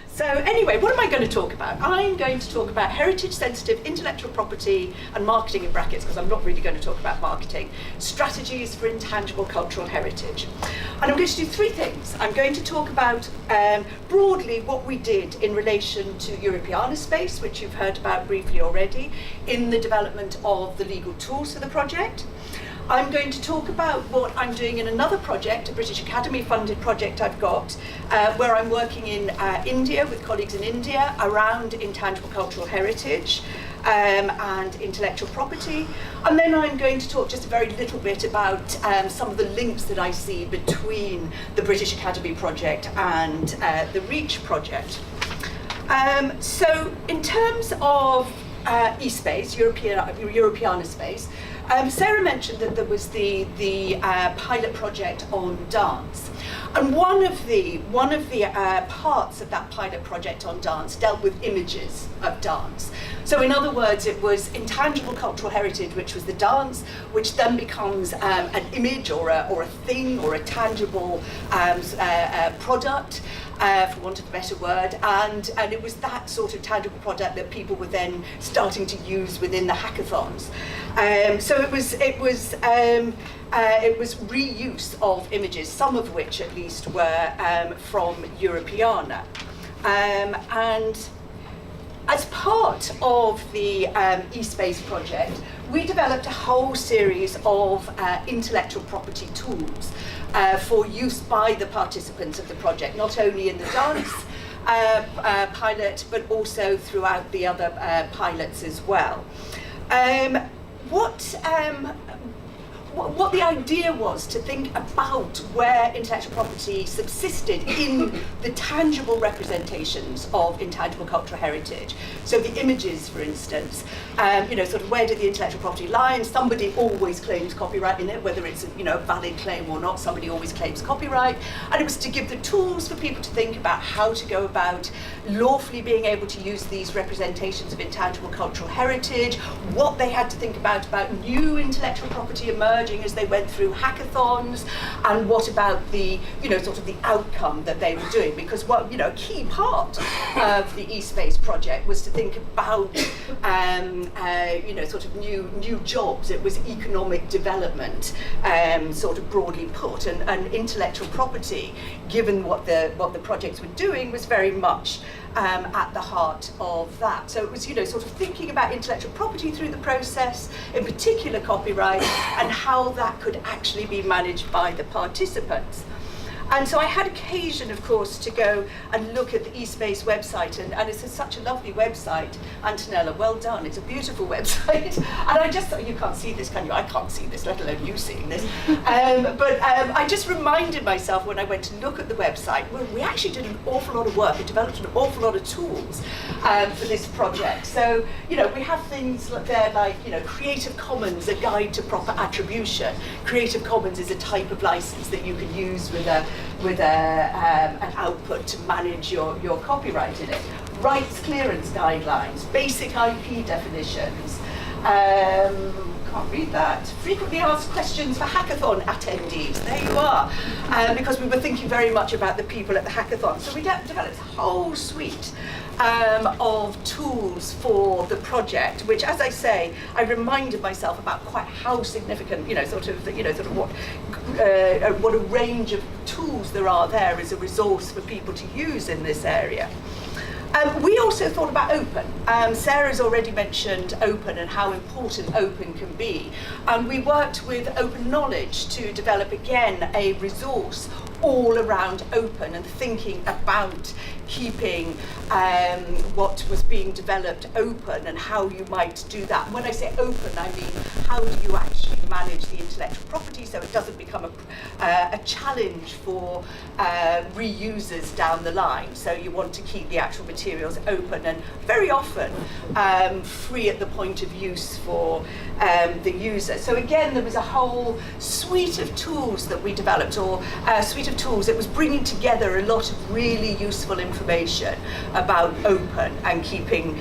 So anyway, what am I going to talk about? I'm going to talk about heritage-sensitive intellectual property and marketing in brackets, because I'm not really going to talk about marketing, strategies for intangible cultural heritage. And I'm going to do three things. I'm going to talk about broadly what we did in relation to Europeana space, which you've heard about briefly already, in the development of the legal tools for the project. I'm going to talk about what I'm doing in another project, a British Academy funded project I've got, where I'm working in India with colleagues in India around intangible cultural heritage and intellectual property. And then I'm going to talk just a very little bit about some of the links that I see between the British Academy project and the REACH project. So in terms of e-space, Europeana space, Sarah mentioned that there was the pilot project on dance, and one of the parts of that pilot project on dance dealt with images of dance. So in other words, it was intangible cultural heritage, which was the dance, which then becomes an image or a thing or a tangible product, for want of a better word, and it was that sort of tangible product that people were then starting to use within the hackathons. So it was reuse of images, some of which at least were from Europeana, and as part of the eSpace project, we developed a whole series of intellectual property tools for use by the participants of the project, not only in the dance pilot, but also throughout the other pilots as well. What the idea was to think about where intellectual property subsisted in the tangible representations of intangible cultural heritage. So the images, for instance, sort of where did the intellectual property lie? And somebody always claims copyright in it, whether it's a valid claim or not, somebody always claims copyright. And it was to give the tools for people to think about how to go about lawfully being able to use these representations of intangible cultural heritage, what they had to think about new intellectual property emerging as they went through hackathons, and what about the sort of the outcome that they were doing, because a key part of the eSpace project was to think about sort of new jobs. It was economic development, sort of broadly put, and intellectual property, given what the projects were doing, was very much at the heart of that. So it was sort of thinking about intellectual property through the process, in particular copyright, and how that could actually be managed by the participants. And so I had occasion, of course, to go and look at the eSpace website, and it's such a lovely website, Antonella, well done, it's a beautiful website. And I just thought, you can't see this, can you? I can't see this, let alone you seeing this. But I just reminded myself when I went to look at the website, well, we actually did an awful lot of work and developed an awful lot of tools for this project. So, we have things there like, Creative Commons, a guide to proper attribution. Creative Commons is a type of license that you can use with an output to manage your copyright in it. Rights clearance guidelines, basic IP definitions. Can't read that. Frequently asked questions for hackathon attendees. There you are. Because we were thinking very much about the people at the hackathon. So we developed a whole suite of tools for the project, which, as I say, I reminded myself about quite how significant, what a range of tools there are there as a resource for people to use in this area. We also thought about open. Sarah's already mentioned open and how important open can be. We worked with Open Knowledge to develop, again, a resource all around open and thinking about keeping what was being developed open and how you might do that. And when I say open, I mean how do you actually manage the intellectual property so it doesn't become a challenge for reusers down the line. So you want to keep the actual materials open and very often free at the point of use for the user. So again, there was a whole suite of tools that we developed, or a suite of tools that was bringing together a lot of really useful information about open and keeping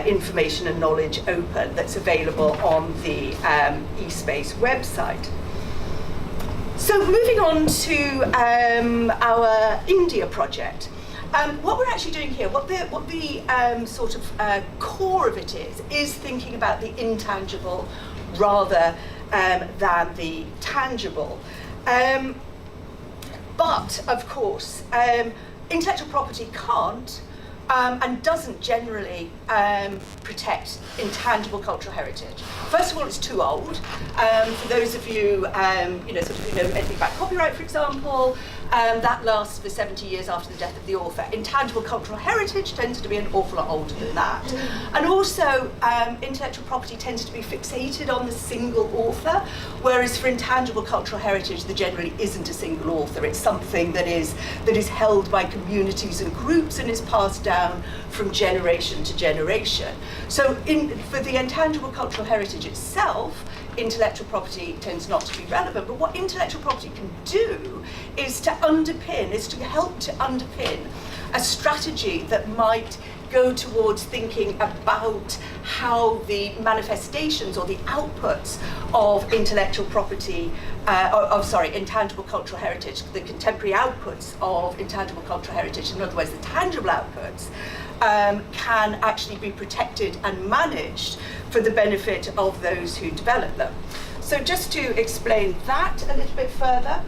information and knowledge open that's available on the eSpace website. So moving on to our India project. What we're actually doing here, what the sort of core of it is thinking about the intangible rather than the tangible. But, of course, intellectual property can't and doesn't generally protect intangible cultural heritage. First of all, it's too old. For those of you, sort of know anything about copyright, for example, that lasts for 70 years after the death of the author. Intangible cultural heritage tends to be an awful lot older than that. And also, intellectual property tends to be fixated on the single author, whereas for intangible cultural heritage, there generally isn't a single author. It's something that is held by communities and groups and is passed down from generation to generation. So for the intangible cultural heritage itself, intellectual property tends not to be relevant, but what intellectual property can do is to help to underpin a strategy that might go towards thinking about how the manifestations or the outputs of intellectual property, intangible cultural heritage, the contemporary outputs of intangible cultural heritage, in other words, the tangible outputs, can actually be protected and managed for the benefit of those who develop them. So just to explain that a little bit further,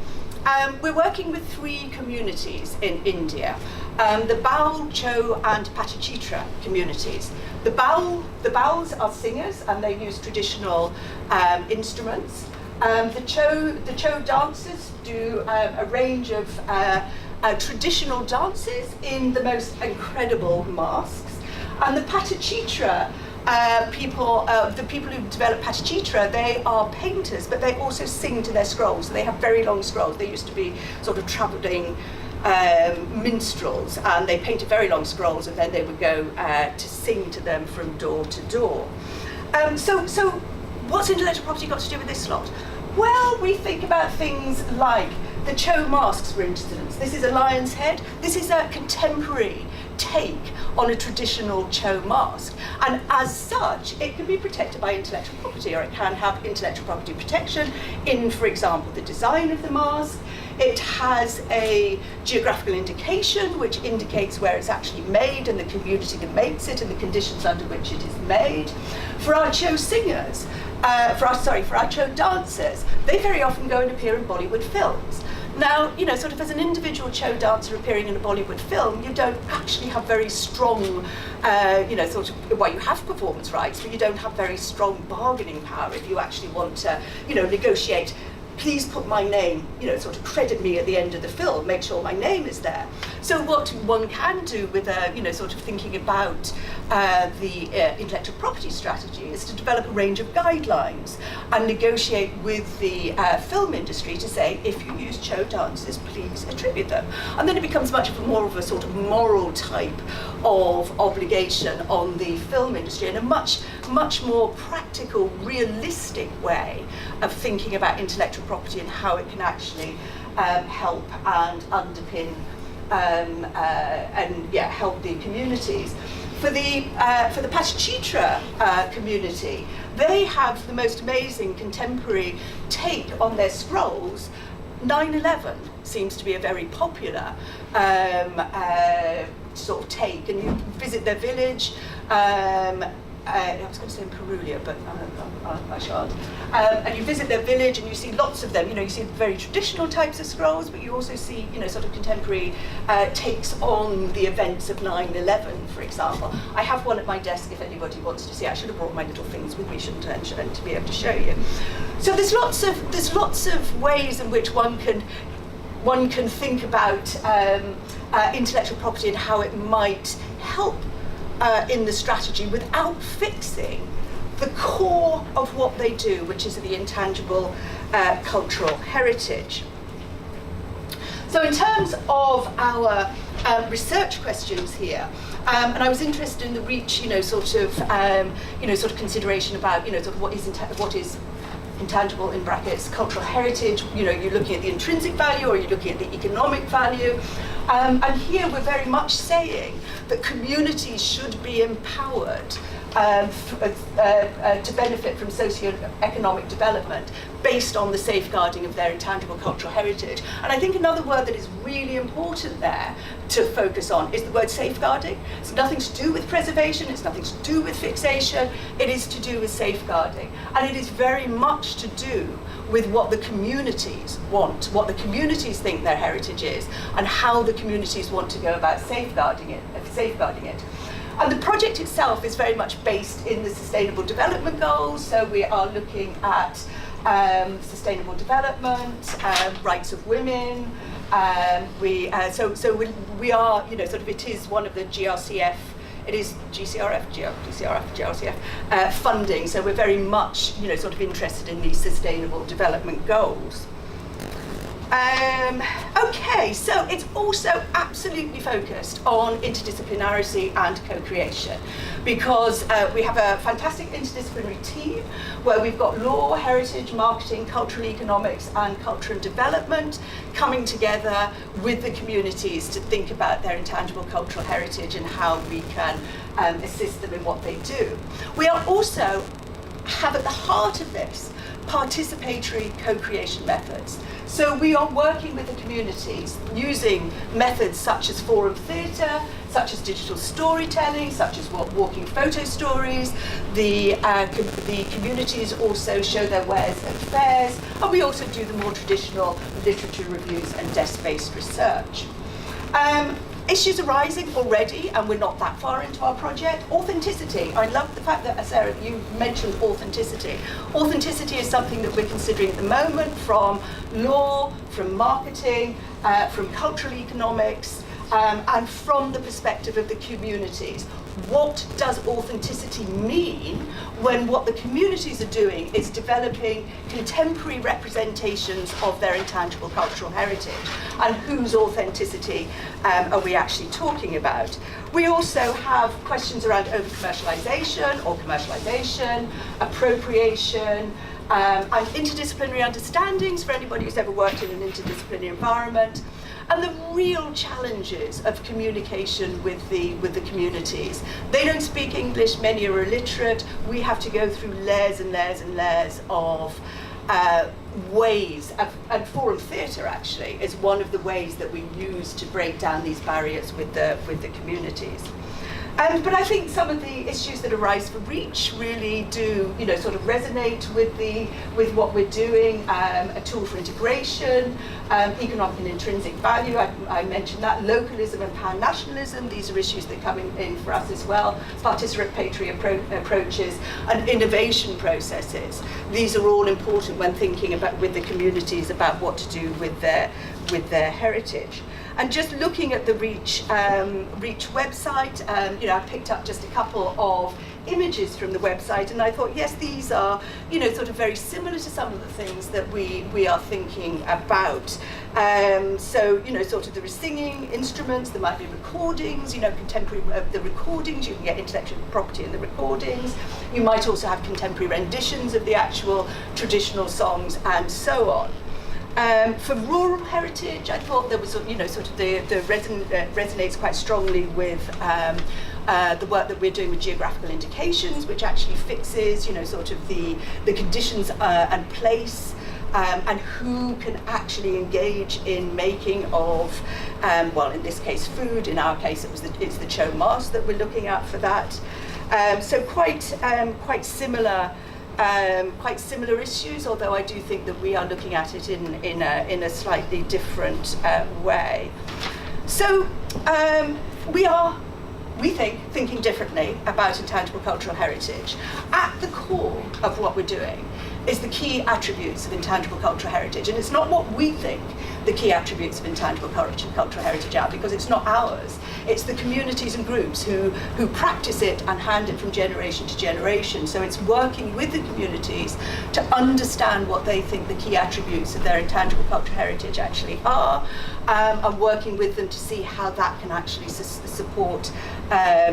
we're working with 3 communities in India, the Baul, Cho and Patachitra communities. The Bauls are singers and they use traditional instruments. The Cho dancers do a range of traditional dances in the most incredible masks. And the Patachitra the people who develop Participatory, they are painters, but they also sing to their scrolls. So they have very long scrolls. They used to be sort of travelling minstrels, and they painted very long scrolls, and then they would go to sing to them from door to door. So what's intellectual property got to do with this lot? Well, we think about things like the Cho masks, for instance. This is a lion's head. This is a contemporary take on a traditional Cho mask. And as such, it can be protected by intellectual property, or it can have intellectual property protection in, for example, the design of the mask. It has a geographical indication which indicates where it's actually made and the community that makes it and the conditions under which it is made. For our Cho singers, for our Cho dancers, they very often go and appear in Bollywood films. Now, sort of as an individual Cho dancer appearing in a Bollywood film, you don't actually have very strong, you have performance rights, but you don't have very strong bargaining power if you actually want to, negotiate. Please put my name, sort of credit me at the end of the film, make sure my name is there. So what one can do with, sort of thinking about the intellectual property strategy is to develop a range of guidelines and negotiate with the film industry to say, if you use Cho dances, please attribute them. And then it becomes much more of a sort of moral type of obligation on the film industry, and a much more practical, realistic way of thinking about intellectual property and how it can actually help and underpin help the communities. For the Patachitra community, they have the most amazing contemporary take on their scrolls. 9/11 seems to be a very popular sort of take, and you visit their village. I was going to say in Perulia, but I shan't. And you visit their village and you see lots of them. You see very traditional types of scrolls, but you also see, sort of contemporary takes on the events of 9/11, for example. I have one at my desk if anybody wants to see. I should have brought my little things with me, shouldn't I, to be able to show you. So there's lots of ways in which one can think about intellectual property and how it might help in the strategy without fixing the core of what they do, which is the intangible cultural heritage. So in terms of our research questions here, and I was interested in the reach, sort of consideration about, sort of what is intangible in brackets cultural heritage. You're looking at the intrinsic value, or you're looking at the economic value. And here we're very much saying that communities should be empowered to benefit from socio-economic development based on the safeguarding of their intangible cultural heritage. And I think another word that is really important there to focus on is the word safeguarding. It's nothing to do with preservation, it's nothing to do with fixation, it is to do with safeguarding. And it is very much to do with what the communities want, what the communities think their heritage is, and how the communities want to go about safeguarding it. And the project itself is very much based in the Sustainable Development Goals, so we are looking at sustainable development, rights of women. We are, it is one of the GRCF. It is GRCF funding. So we're very much, sort of interested in these Sustainable Development Goals. Okay, so it's also absolutely focused on interdisciplinarity and co-creation, because we have a fantastic interdisciplinary team where we've got law, heritage, marketing, cultural economics and culture and development coming together with the communities to think about their intangible cultural heritage and how we can assist them in what they do. We are also have at the heart of this participatory co-creation methods. So we are working with the communities using methods such as forum theatre, such as digital storytelling, such as walking photo stories. The communities also show their wares at fairs, and we also do the more traditional literature reviews and desk-based research. Issues arising already, and we're not that far into our project. Authenticity. I love the fact that, Sarah, you mentioned authenticity. Authenticity is something that we're considering at the moment from law, from marketing, from cultural economics, and from the perspective of the communities. What does authenticity mean when what the communities are doing is developing contemporary representations of their intangible cultural heritage, and whose authenticity are we actually talking about? We also have questions around over-commercialization or commercialization, appropriation, and interdisciplinary understandings for anybody who's ever worked in an interdisciplinary environment, and the real challenges of communication with the communities. They don't speak English, many are illiterate. We have to go through layers and layers and layers of ways, and forum theatre actually is one of the ways that we use to break down these barriers with the communities. But I think some of the issues that arise for REACH really do, sort of resonate with what we're doing. A tool for integration, economic and intrinsic value. I mentioned that. Localism and pan-nationalism. These are issues that come in for us as well. Participatory approaches and innovation processes. These are all important when thinking about with the communities about what to do with their heritage. And just looking at the REACH website, I picked up just a couple of images from the website, and I thought, yes, these are, sort of very similar to some of the things that we are thinking about. So, sort of there are singing instruments, there might be recordings, contemporary the recordings, you can get intellectual property in the recordings. You might also have contemporary renditions of the actual traditional songs, and so on. For rural heritage, I thought there was, sort of the resonates quite strongly with the work that we're doing with geographical indications, which actually fixes, sort of the conditions and place, and who can actually engage in making of, well, in this case, food. In our case, it's the Cho Mas that we're looking at for that. So quite similar. Quite similar issues, although I do think that we are looking at it in a slightly different way. So we think, thinking differently about intangible cultural heritage. At the core of what we're doing is the key attributes of intangible cultural heritage, and it's not what we think the key attributes of intangible cultural heritage are, because it's not ours. It's the communities and groups who practice it and hand it from generation to generation. So it's working with the communities to understand what they think the key attributes of their intangible cultural heritage actually are, and working with them to see how that can actually support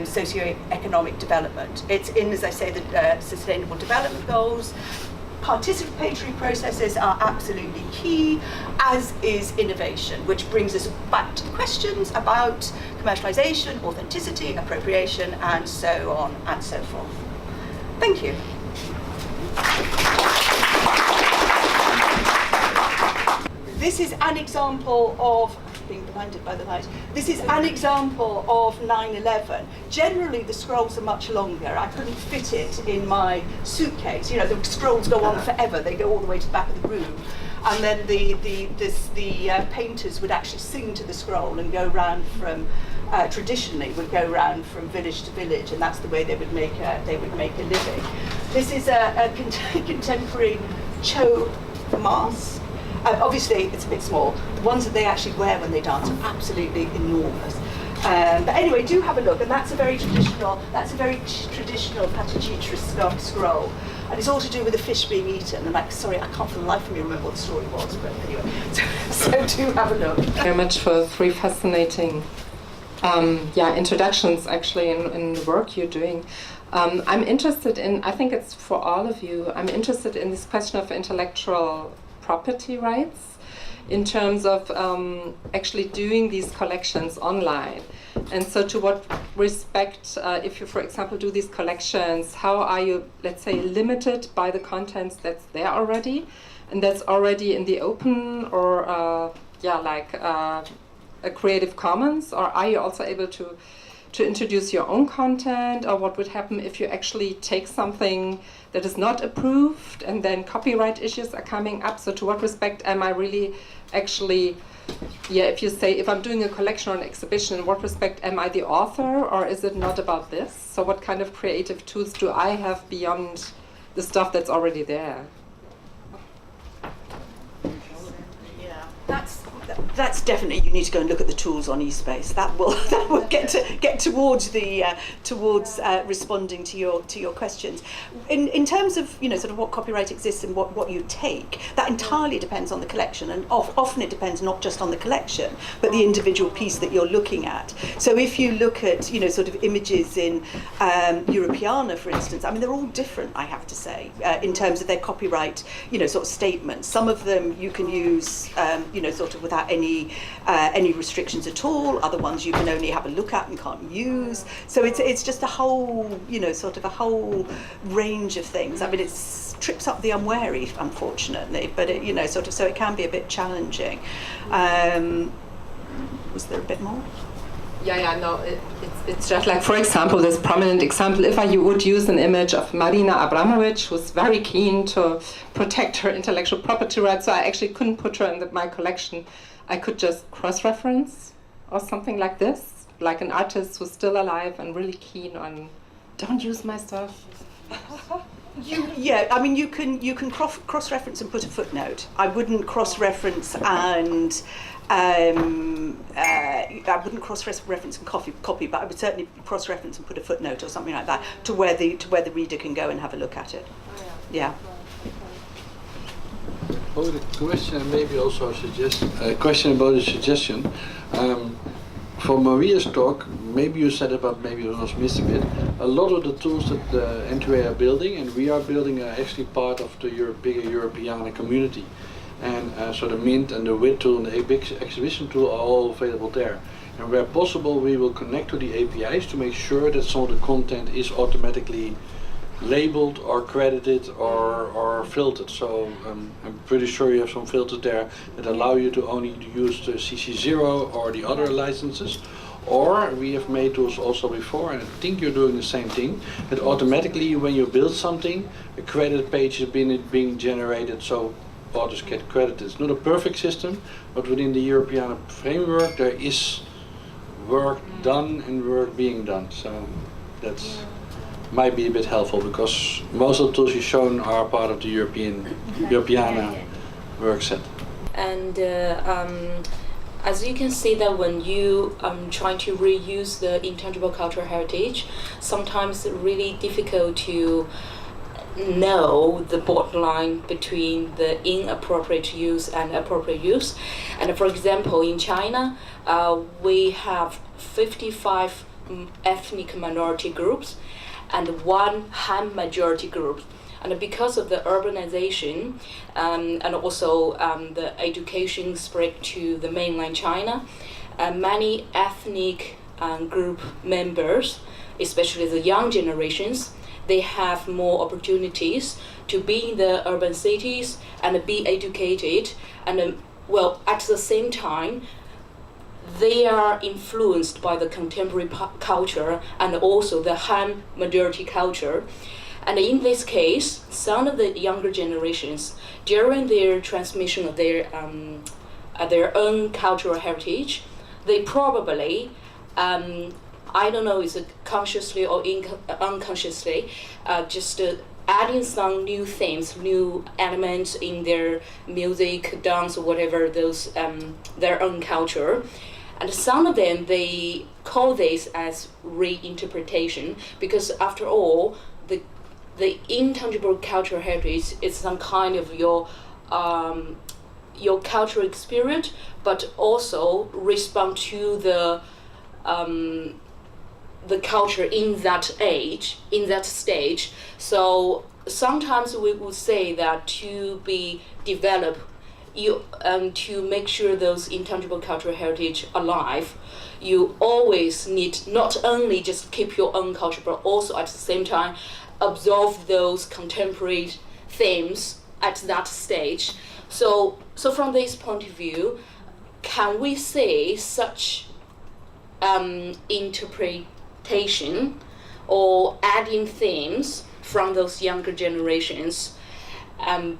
socio-economic development. It's in, as I say, the Sustainable Development Goals. Participatory processes are absolutely key, as is innovation, which brings us back to the questions about commercialization, authenticity, appropriation, and so on and so forth. Thank you. This is an example of, being blinded by the light, this is an example of 9/11. Generally the scrolls are much longer. I couldn't fit it in my suitcase. You know, the scrolls go on forever. They go all the way to the back of the room. And then the painters would actually sing to the scroll and go round from, traditionally would go round from village to village, and that's the way they would make a living. This is a contemporary Cho mask. Obviously, it's a bit small. The ones that they actually wear when they dance are absolutely enormous. But anyway, do have a look, and that's a very traditional Participatory scroll, and it's all to do with a fish being eaten. And like, sorry, I can't for the life of me remember what the story was, but anyway, so do have a look. Very much for 3 fascinating, introductions actually in the work you're doing. I'm interested in, I think it's for all of you, I'm interested in this question of intellectual property rights in terms of actually doing these collections online. And so to what respect, if you, for example, do these collections, how are you, let's say, limited by the contents that's there already, and that's already in the open, or a Creative Commons, or are you also able to introduce your own content, or what would happen if you actually take something that is not approved and then copyright issues are coming up? So to what respect am I really actually, if you say, if I'm doing a collection or an exhibition, in what respect am I the author, or is it not about this? So what kind of creative tools do I have beyond the stuff that's already there? That's definitely, you need to go and look at the tools on eSpace. That will get towards the responding to your questions. In terms of sort of what copyright exists and what you take, that entirely depends on the collection, and often it depends not just on the collection but the individual piece that you're looking at. So if you look at sort of images in Europeana, for instance, I mean they're all different, I have to say, in terms of their copyright sort of statements. Some of them you can use sort of without any restrictions at all. Other ones you can only have a look at and can't use. So it's just a whole sort of a whole range of things. I mean, it trips up the unwary, unfortunately, but it sort of, so it can be a bit challenging. Was there a bit more? It's just like, for example, this prominent example, if I would use an image of Marina Abramovic, who's very keen to protect her intellectual property rights, so I actually couldn't put her in my collection. I could just cross-reference or something like this, like an artist who's still alive and really keen on, don't use my stuff. I mean, you can cross-reference and put a footnote. I wouldn't cross-reference and I wouldn't cross-reference and copy, but I would certainly cross-reference and put a footnote or something like that to where the reader can go and have a look at it. Yeah. Oh, the question, maybe also a question about a suggestion. For Maria's talk, maybe you said it, but maybe it was missed a bit. A lot of the tools that N2A are building and we are building are actually part of the bigger Europeana community. And so the Mint and the WIT tool and the big exhibition tool are all available there. And where possible, we will connect to the APIs to make sure that some of the content is automatically labeled or credited or filtered. So I'm pretty sure you have some filters there that allow you to only use the CC0 or the other licenses. Or we have made tools also before, and I think you're doing the same thing, that automatically when you build something, a credit page is being generated, so authors get credited. It's not a perfect system, but within the European framework there is work done and work being done. So that's might be a bit helpful, because most of the tools you've shown are part of the Europeana work set. And as you can see that when you try to reuse the intangible cultural heritage, sometimes it's really difficult to know the borderline between the inappropriate use and appropriate use. And for example, in China, we have 55 ethnic minority groups and 1 Han majority group. And because of the urbanization and also the education spread to the mainland China, many ethnic group members, especially the young generations, they have more opportunities to be in the urban cities and be educated, and well, at the same time, they are influenced by the contemporary culture and also the Han majority culture. And in this case, some of the younger generations, during their transmission of their own cultural heritage, they probably, I don't know, is it consciously or unconsciously, just adding some new themes, new elements in their music, dance, or whatever, those their own culture. And some of them, they call this as reinterpretation, because after all, the intangible cultural heritage is some kind of your cultural experience, but also respond to the culture in that age, in that stage. So sometimes we would say that to be developed, to make sure those intangible cultural heritage alive, you always need not only just keep your own culture, but also at the same time absorb those contemporary themes at that stage. So from this point of view, can we say such interpretation or adding themes from those younger generations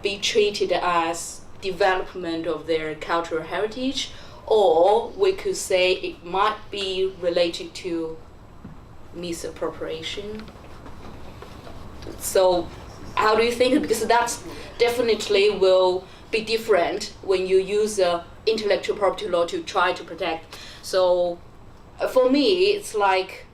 be treated as development of their cultural heritage, or we could say it might be related to misappropriation? So how do you think? Because that definitely will be different when you use intellectual property law to try to protect. So for me, it's like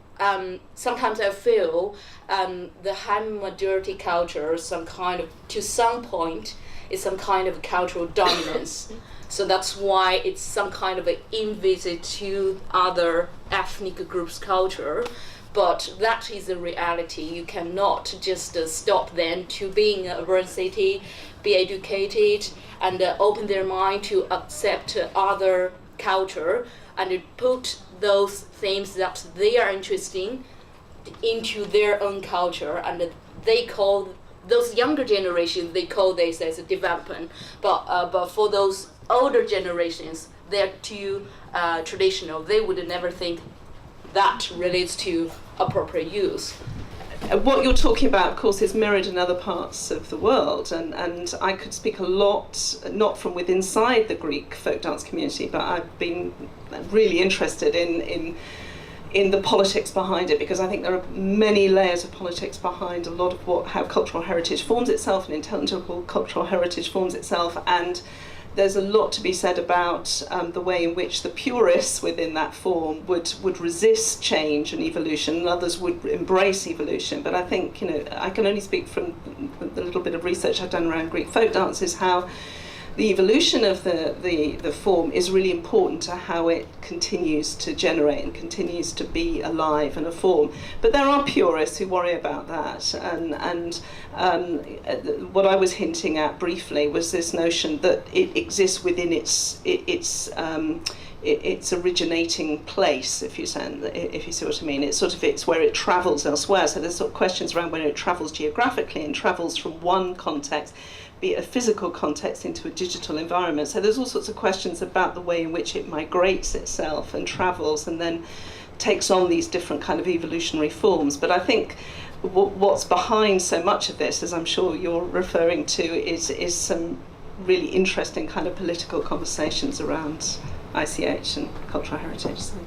sometimes I feel the Han majority culture, to some point, is some kind of cultural dominance. So that's why it's some kind of an invisit to other ethnic groups' culture. But that is a reality. You cannot just stop them to being a urban city, be educated, and open their mind to accept other culture, and put those themes that they are interested into their own culture. And they call those younger generations, they call this as a development. But for those older generations, they're too traditional. They would never think that relates to appropriate use. What you're talking about, of course, is mirrored in other parts of the world, and I could speak a lot, not from within inside the Greek folk dance community, but I've been really interested in the politics behind it, because I think there are many layers of politics behind a lot of how cultural heritage forms itself and intangible cultural heritage forms itself. And there's a lot to be said about the way in which the purists within that form would resist change and evolution, and others would embrace evolution. But I think, I can only speak from the little bit of research I've done around Greek folk dances, how the evolution of the form is really important to how it continues to generate and continues to be alive and a form. But there are purists who worry about that, and what I was hinting at briefly was this notion that it exists within its originating place, if you see what I mean. It's where it travels elsewhere. So there's sort of questions around whether it travels geographically and travels from one context, be it a physical context, into a digital environment. So there's all sorts of questions about the way in which it migrates itself and travels and then takes on these different kind of evolutionary forms. But I think what's behind so much of this, as I'm sure you're referring to, is some really interesting kind of political conversations around ICH and cultural heritage. So.